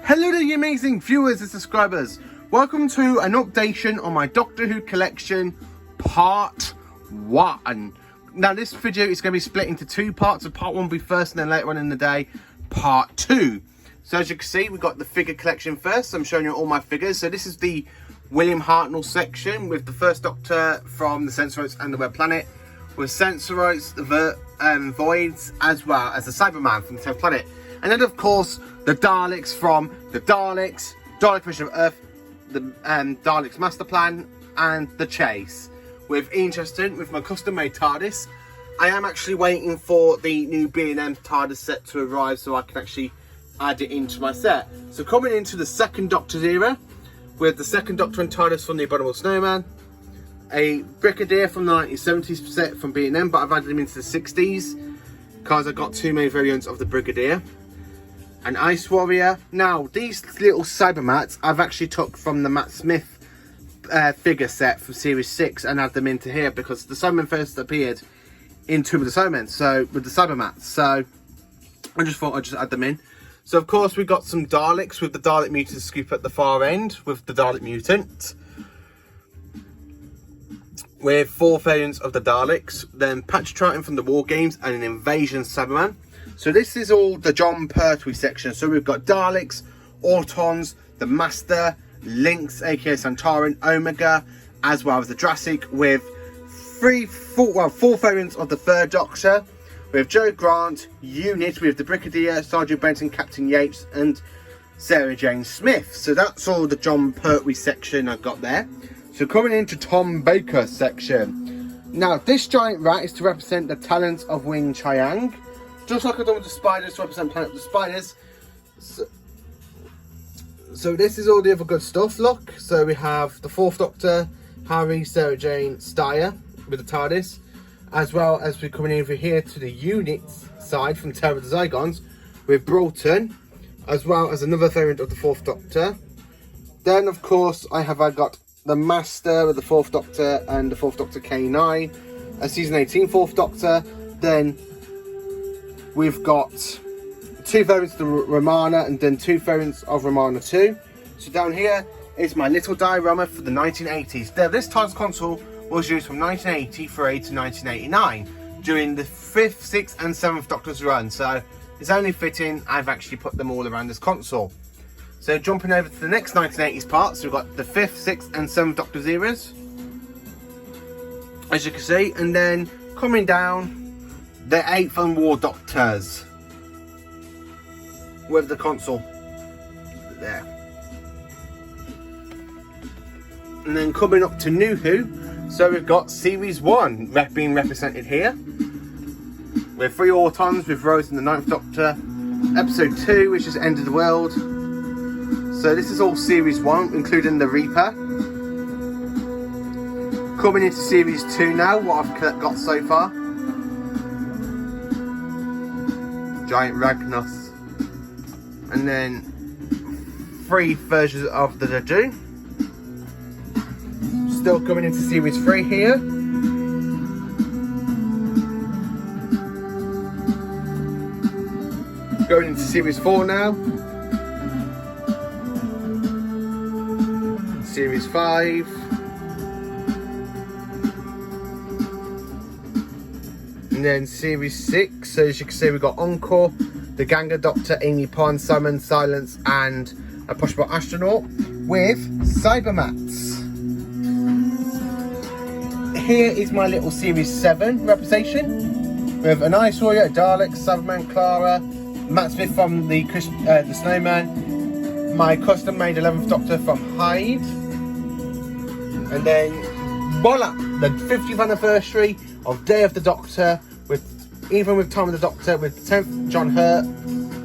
Hello there, you amazing viewers and subscribers. Welcome to an updation on my Doctor Who collection, part 1. Now, this video is going to be split into two parts. So part 1 will be first, and then later on in the day, part 2. So as you can see, we've got the figure collection first. So I'm showing you all my figures. So this is the William Hartnell section with the first Doctor from the Sensorites and the Web Planet, with Sensorites, the Voids, as well as the Cyberman from the 10th Planet. And then, of course, the Daleks from the Daleks, Dalek Mission of Earth, the Daleks Master Plan, and The Chase. With Ian Chesterton, with my custom-made TARDIS. I am actually waiting for the new B&M TARDIS set to arrive so I can actually add it into my set. So coming into the second Doctor's era, with the second Doctor and TARDIS from the Abominable Snowman, a Brigadier from the 1970s set from B&M, but I've added him into the 60s because I got two main variants of the Brigadier. An Ice Warrior. Now, these little Cybermats I've actually took from the Matt Smith figure set from Series 6 and add them into here because the Cybermen first appeared in Tomb of the Cybermen, so with the Cybermats. So I just thought I'd just add them in. So of course we've got some Daleks with the Dalek Mutant scoop at the far end with the Dalek Mutant, with 4 variants of the Daleks, then Patrick Troughton from the War Games and an Invasion Cyberman. So this is all the Jon Pertwee section. So we've got Daleks, Autons, the Master, Lynx, aka Santorin, Omega, as well as the Jurassic, with 4 variants of the third Doctor, with Joe Grant, Unit, with the Brigadier, Sergeant Benton, Captain Yates, and Sarah Jane Smith. So that's all the Jon Pertwee section I've got there. So coming into Tom Baker section. Now, this giant rat is to represent the talents of Wing Chiang, just like I've done with the spiders to represent Planet of the Spiders. So this is all the other good stuff, look. So we have the 4th Doctor, Harry, Sarah Jane, Steyer with the TARDIS, as well as we're coming over here to the Unit side from Terror of the Zygons with Broughton, as well as another variant of the 4th Doctor. Then, of course, I got the Master with the 4th Doctor and the 4th Doctor K9, a Season 18 4th Doctor. Then we've got 2 variants of the Romana and then 2 variants of Romana 2. So down here is my little diorama for the 1980s. Now, this TARDIS console was used from 1983 to 1989 during the 5th, 6th and 7th Doctor's run. So it's only fitting I've actually put them all around this console. So jumping over to the next 1980s part, so we've got the 5th, 6th and 7th Doctor's eras, as you can see, and then coming down, the 8th and War Doctors with the console there. And then coming up to New Who, so we've got Series 1 being represented here, with 3 Autons with Rose and the 9th Doctor, Episode 2, which is End of the World. So this is all Series 1, including the Reaper. Coming into Series 2 now, what I've got so far. Giant Ragnos. And then 3 versions of the Dadu. Still coming into Series 3 here. Going into Series 4 now. Series 5. And then Series 6. So as you can see, we've got Encore, the Ganga Doctor, Amy Pond, Simon, Silence, and a Pushbot Astronaut with Cybermats. Here is my little Series 7 representation with an Ice Warrior, a Dalek, Cyberman, Clara, Matt Smith from the Snowman, my custom-made 11th Doctor from Hyde, and then voila, the 50th anniversary of Day of the Doctor, with Time of the Doctor, with the 10th John Hurt,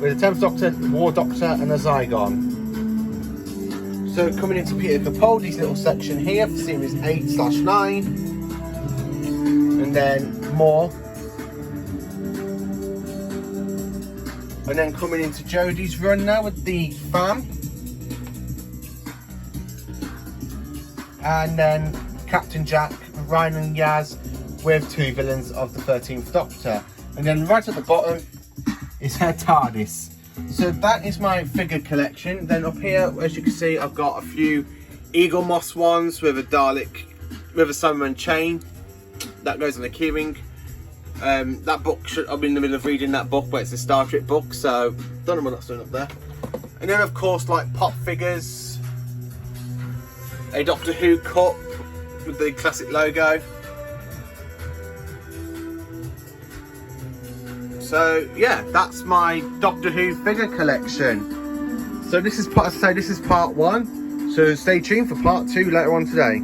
with the 10th Doctor, War Doctor, and a Zygon. So coming into Peter Capaldi's little section here for Series 8/9, and then more. And then coming into Jodie's run now with the Fam. And then Captain Jack, Ryan and Yaz with 2 villains of the 13th Doctor. And then right at the bottom is her TARDIS. So that is my figure collection. Then up here, as you can see, I've got a few Eaglemoss ones with a Dalek, with a Cyberman chain. That goes on the keyring. That book, I'm in the middle of reading that book, but it's a Star Trek book, so don't know what that's doing up there. And then of course, like pop figures, a Doctor Who cup with the classic logo. So yeah, that's my Doctor Who figure collection. So this is part 1. So stay tuned for part 2 later on today.